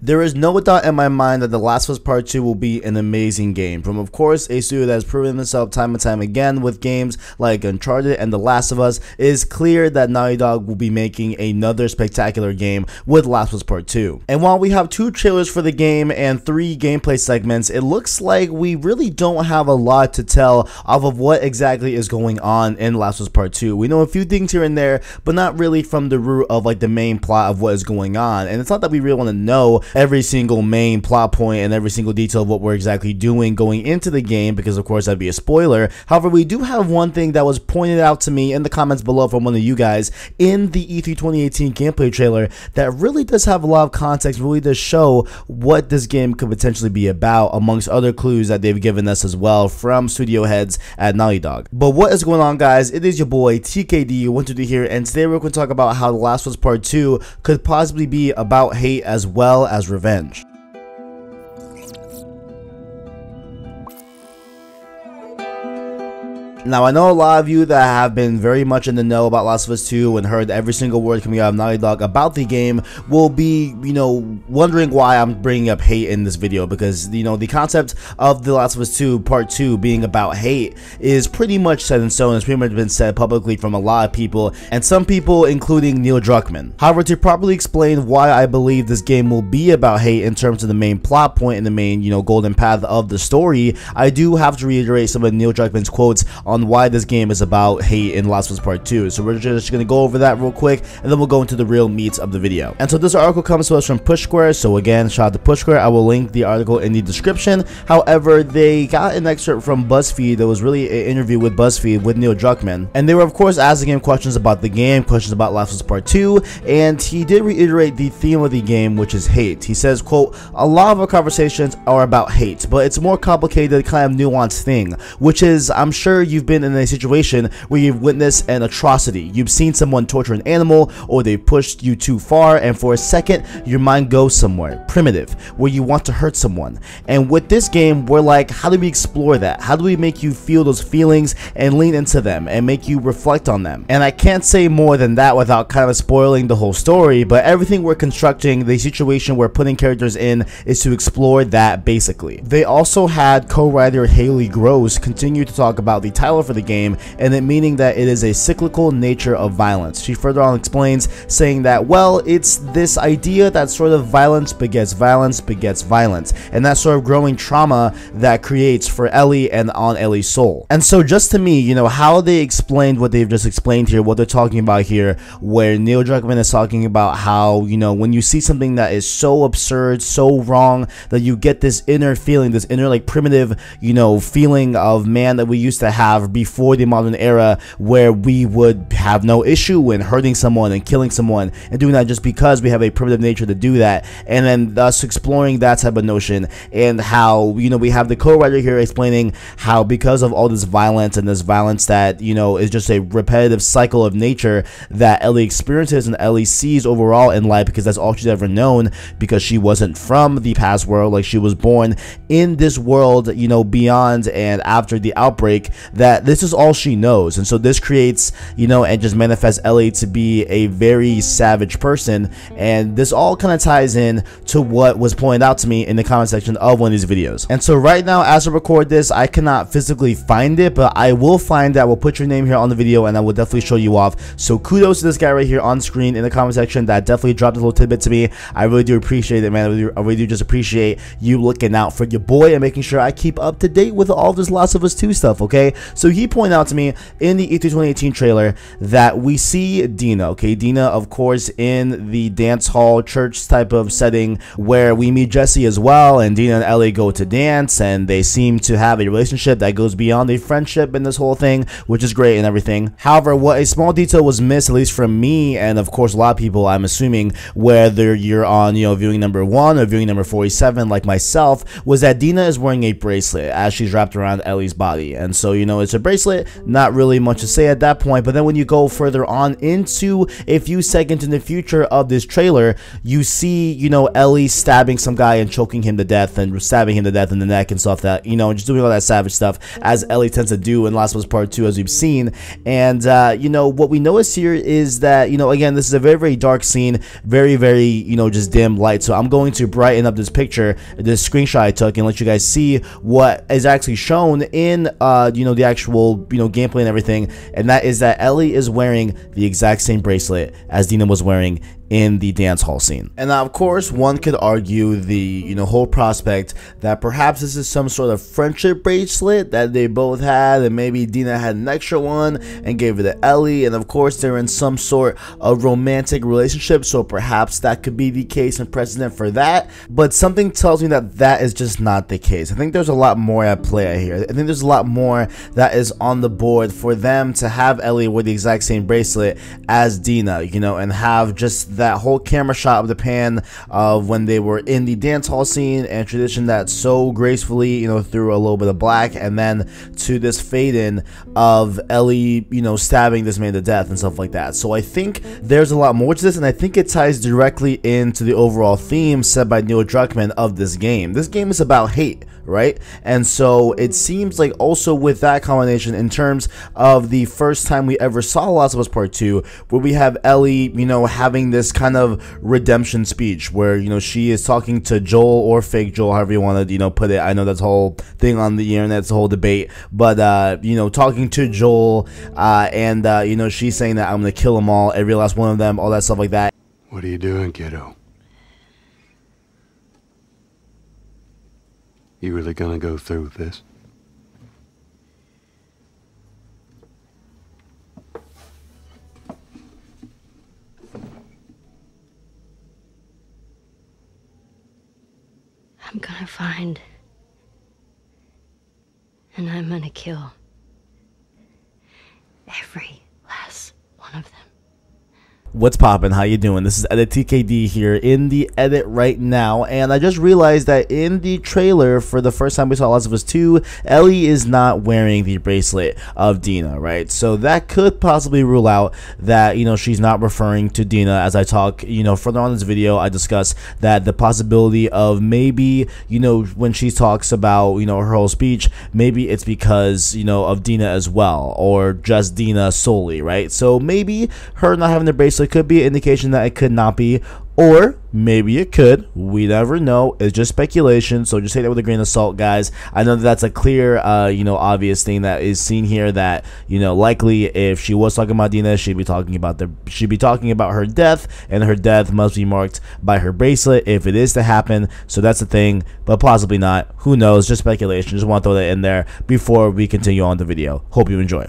There is no doubt in my mind that The Last of Us Part 2 will be an amazing game. From, of course, a studio that has proven itself time and time again with games like Uncharted and The Last of Us, it is clear that Naughty Dog will be making another spectacular game with The Last of Us Part 2. And while we have 2 trailers for the game and 3 gameplay segments, it looks like we really don't have a lot to tell off of what exactly is going on in The Last of Us Part 2. We know a few things here and there, but not really from the root of like the main plot of what is going on. And it's not that we really want to know every single main plot point and every single detail of what we're exactly doing going into the game, because of course that'd be a spoiler. However, we do have one thing that was pointed out to me in the comments below from one of you guys in the E3 2018 gameplay trailer that really does have a lot of context, really does show what this game could potentially be about, amongst other clues that they've given us as well from studio heads at Naughty Dog. But what is going on, guys? It is your boy TKD122 here, and today we're going to talk about how The Last of Us Part 2 could possibly be about hate as well as revenge. Now, I know a lot of you that have been very much in the know about Last of Us 2 and heard every single word coming out of Naughty Dog about the game will be, wondering why I'm bringing up hate in this video, because, the concept of The Last of Us 2 Part 2 being about hate is pretty much set in stone. It's pretty much been said publicly from a lot of people, and some people including Neil Druckmann. However, to properly explain why I believe this game will be about hate in terms of the main plot point and the main, golden path of the story, I do have to reiterate some of Neil Druckmann's quotes on why this game is about hate in Last of Us Part 2. So we're just going to go over that real quick, and then we'll go into the real meat of the video. And so this article comes to us from Push Square. So again, shout out to Push Square. I will link the article in the description. However, they got an excerpt from BuzzFeed that was really an interview with BuzzFeed with Neil Druckmann, and they were of course asking him questions about the game, questions about Last of Us Part 2, and he did reiterate the theme of the game, which is hate. He says, quote, "A lot of our conversations are about hate, but it's a more complicated, kind of nuanced thing, which is, I'm sure you've been in a situation where you've witnessed an atrocity. You've seen someone torture an animal, or they pushed you too far, and for a second your mind goes somewhere primitive where you want to hurt someone. And with this game, we're like, how do we explore that? How do we make you feel those feelings and lean into them and make you reflect on them?" And I can't say more than that without kind of spoiling the whole story, but everything we're constructing, the situation we're putting characters in, is to explore that basically. They also had co-writer Haley Gross continue to talk about the title for the game, and it meaning that it is a cyclical nature of violence. She further on explains, saying that, well, it's this idea that sort of violence begets violence begets violence, and that sort of growing trauma that creates for Ellie and on Ellie's soul. And so just to me, how they explained what they've just explained here, what they're talking about here, where Neil Druckmann is talking about how, when you see something that is so absurd, so wrong, that you get this inner feeling, this inner like primitive, feeling of man that we used to have before the modern era, where we would have no issue in hurting someone and killing someone and doing that just because we have a primitive nature to do that, and then thus exploring that type of notion, and how we have the co-writer here explaining how because of all this violence and this violence that is just a repetitive cycle of nature that Ellie experiences and Ellie sees overall in life, because that's all she's ever known, because she wasn't from the past world, like she was born in this world beyond and after the outbreak, that this is all she knows. And so this creates and just manifests Ellie to be a very savage person, and this all kind of ties in to what was pointed out to me in the comment section of one of these videos. And so right now, as I record this, I cannot physically find it, but I will find it. I will put your name here on the video, and I will definitely show you off. So kudos to this guy right here on screen in the comment section that definitely dropped a little tidbit to me. I really do appreciate it, man. I really do just appreciate you looking out for your boy and making sure I keep up to date with all this Last of Us 2 stuff, okay? So he pointed out to me in the E3 2018 trailer that we see Dina, okay? Dina, of course, in the dance hall church type of setting, where we meet Jesse as well, and Dina and Ellie go to dance, and they seem to have a relationship that goes beyond a friendship in this whole thing, which is great and everything. However, what a small detail was missed, at least from me, and of course a lot of people, I'm assuming, whether you're on viewing number 1 or viewing number 47 like myself, was that Dina is wearing a bracelet as she's wrapped around Ellie's body. And so it's to Bracelet. Not really much to say at that point, but then when you go further on into a few seconds in the future of this trailer, you see, you know, Ellie stabbing some guy and choking him to death and stabbing him to death in the neck and stuff, that, you know, just doing all that savage stuff as Ellie tends to do in Last of Us Part 2, as we've seen. And you know, what we notice here is that, you know, again, this is a very, very dark scene, very, very, you know, just dim light. So I'm going to brighten up this picture, this screenshot I took, and let you guys see what is actually shown in you know, the actual, you know, gameplay and everything. And that is that Ellie is wearing the exact same bracelet as Dina was wearing in the dance hall scene. And now, of course, one could argue the, you know, whole prospect that perhaps this is some sort of friendship bracelet that they both had, and maybe Dina had an extra one and gave it to Ellie, and of course they're in some sort of romantic relationship, so perhaps that could be the case and precedent for that. But something tells me that that is just not the case. I think there's a lot more at play here. I think there's a lot more that is on the board for them to have Ellie with the exact same bracelet as Dina, you know, and have just that whole camera shot of the pan of when they were in the dance hall scene and tradition that so gracefully, you know, through a little bit of black, and then to this fade in of Ellie, you know, stabbing this man to death and stuff like that. So I think there's a lot more to this, and I think it ties directly into the overall theme set by Neil Druckmann of this game. This game is about hate, right? And so it seems like also with that combination, in terms of the first time we ever saw Last of Us Part 2, where we have Ellie, you know, having this kind of redemption speech where, you know, she is talking to Joel, or fake Joel, however you want to, you know, put it. I know that's a whole thing on the internet, it's a whole debate, but you know, talking to Joel, and you know, she's saying that I'm gonna kill them all, every last one of them, all that stuff like that. What are you doing, kiddo? You really gonna go through with this? I'm gonna find, and I'm gonna kill every last one of them. What's poppin'? How you doing? This is Edit TKD here in the edit right now, and I just realized that in the trailer for the first time we saw Last of Us 2, Ellie is not wearing the bracelet of Dina, right? So that could possibly rule out that, you know, she's not referring to Dina. As I talk, you know, further on in this video, I discuss that the possibility of maybe, you know, when she talks about, you know, her whole speech, maybe it's because, you know, of Dina as well, or just Dina solely, right? So maybe her not having the bracelet could be an indication that it could not be, or maybe it could. We never know. It's just speculation, so just take that with a grain of salt, guys. I know that that's a clear, you know, obvious thing that is seen here, that, you know, likely if she was talking about Dina, she'd be talking about her death, and her death must be marked by her bracelet if it is to happen. So that's the thing, but possibly not. Who knows? Just speculation. Just want to throw that in there before we continue on the video. Hope you enjoy.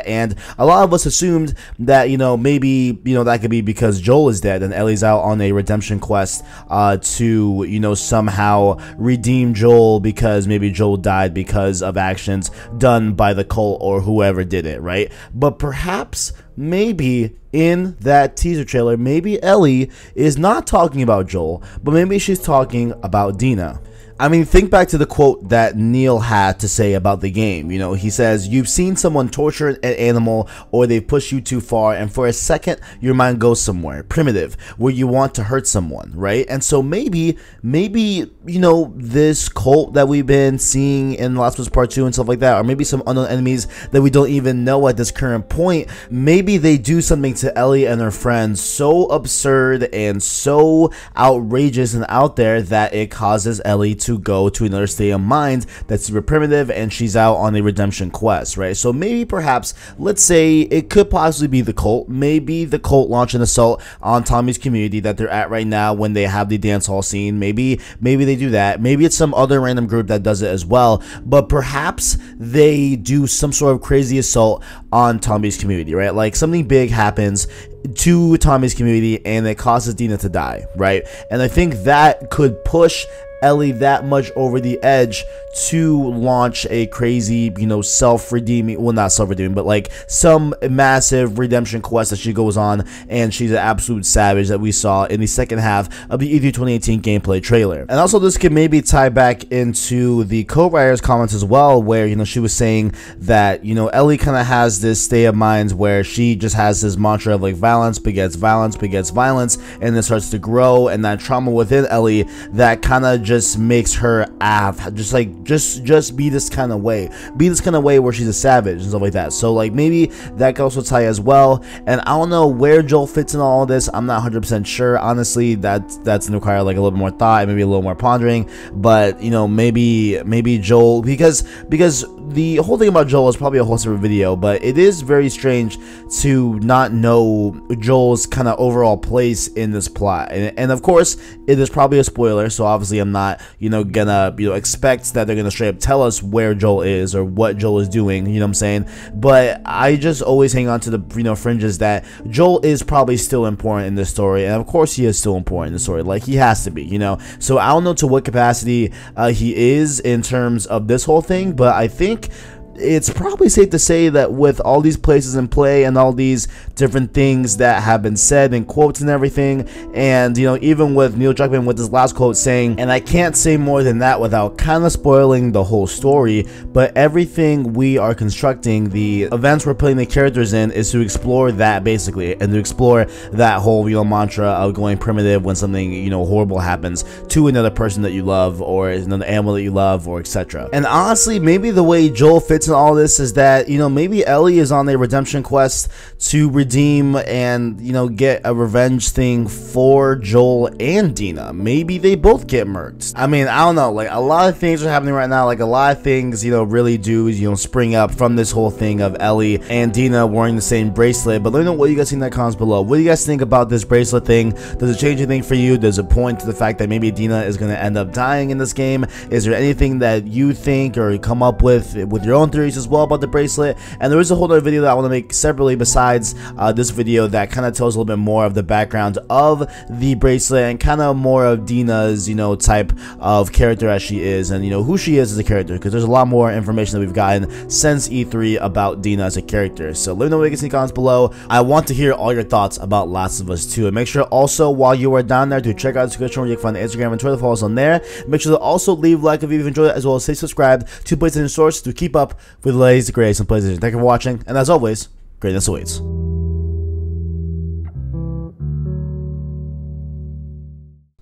And a lot of us assumed that, you know, maybe, you know, that could be because Joel is dead and Ellie's out on a redemption quest to, you know, somehow redeem Joel, because maybe Joel died because of actions done by the cult or whoever did it, right? But perhaps, maybe in that teaser trailer, maybe Ellie is not talking about Joel, but maybe she's talking about Dina. I mean, think back to the quote that Neil had to say about the game. You know, he says, you've seen someone torture an animal, or they've pushed you too far, and for a second, your mind goes somewhere primitive, where you want to hurt someone, right? And so maybe, you know, this cult that we've been seeing in Last of Us Part 2 and stuff like that, or maybe some unknown enemies that we don't even know at this current point, maybe they do something to Ellie and her friends so absurd and so outrageous and out there that it causes Ellie to go to another state of mind that's super primitive, and she's out on a redemption quest, right? So maybe, perhaps, let's say it could possibly be the cult. Maybe the cult launched an assault on Tommy's community that they're at right now when they have the dance hall scene. Maybe they do that. Maybe it's some other random group that does it as well, but perhaps they do some sort of crazy assault on Tommy's community, right? Like something big happens to Tommy's community and it causes Dina to die, right? And I think that could push Ellie that much over the edge to launch a crazy, you know, self-redeeming, well, not self-redeeming, but like some massive redemption quest that she goes on, and she's an absolute savage that we saw in the second half of the E3 2018 gameplay trailer. And also this could maybe tie back into the co-writer's comments as well, where, you know, she was saying that, you know, Ellie kind of has this state of mind where she just has this mantra of like violence begets violence begets violence, and it starts to grow, and that trauma within Ellie that kind of just makes her just be this kind of way, where she's a savage and stuff like that. So like maybe that could also tie as well. And I don't know where Joel fits in all of this. I'm not 100% sure, honestly. That's gonna require like a little bit more thought, maybe a little more pondering. But you know, maybe Joel, because the whole thing about Joel is probably a whole separate video, but it is very strange to not know Joel's kind of overall place in this plot. And of course, it is probably a spoiler, so obviously I'm not, you know, gonna, you know, expect that they're gonna straight up tell us where Joel is or what Joel is doing, you know what I'm saying? But I just always hang on to the, you know, fringes that Joel is probably still important in this story, and of course he is still important in the story, like he has to be, you know? So I don't know to what capacity he is in terms of this whole thing, but I think it's probably safe to say that with all these places in play and all these different things that have been said in quotes and everything, and you know, even with Neil Druckmann with his last quote saying, and I can't say more than that without kind of spoiling the whole story, but everything we are constructing, the events we're putting the characters in, is to explore that basically, and to explore that whole, you know, mantra of going primitive when something, you know, horrible happens to another person that you love, or another animal that you love, or etc. And honestly, maybe the way Joel fits in all this is that, you know, maybe Ellie is on a redemption quest to redeem and, you know, get a revenge thing for Joel and Dina. Maybe they both get murked. I mean, I don't know, like a lot of things are happening right now, like a lot of things, you know, really do, you know, spring up from this whole thing of Ellie and Dina wearing the same bracelet. But let me know what you guys think in the comments below. What do you guys think about this bracelet thing? Does it change anything for you? Does it point to the fact that maybe Dina is going to end up dying in this game? Is there anything that you think or come up with your own theories as well about the bracelet? And there is a whole other video that I want to make separately besides this video that kind of tells a little bit more of the background of the bracelet and kind of more of Dina's, you know, type of character as she is, and you know, who she is as a character, because there's a lot more information that we've gotten since E3 about Dina as a character. So let me know what you guys in the comments below. I want to hear all your thoughts about Last of Us 2, and make sure also while you are down there to check out the description where you can find Instagram and Twitter follows on there. Make sure to also leave a like if you've enjoyed it, as well as stay subscribed to PlayStation Source to keep up with the latest, greatest, and PlayStation. Thank you for watching, and as always, greatness awaits.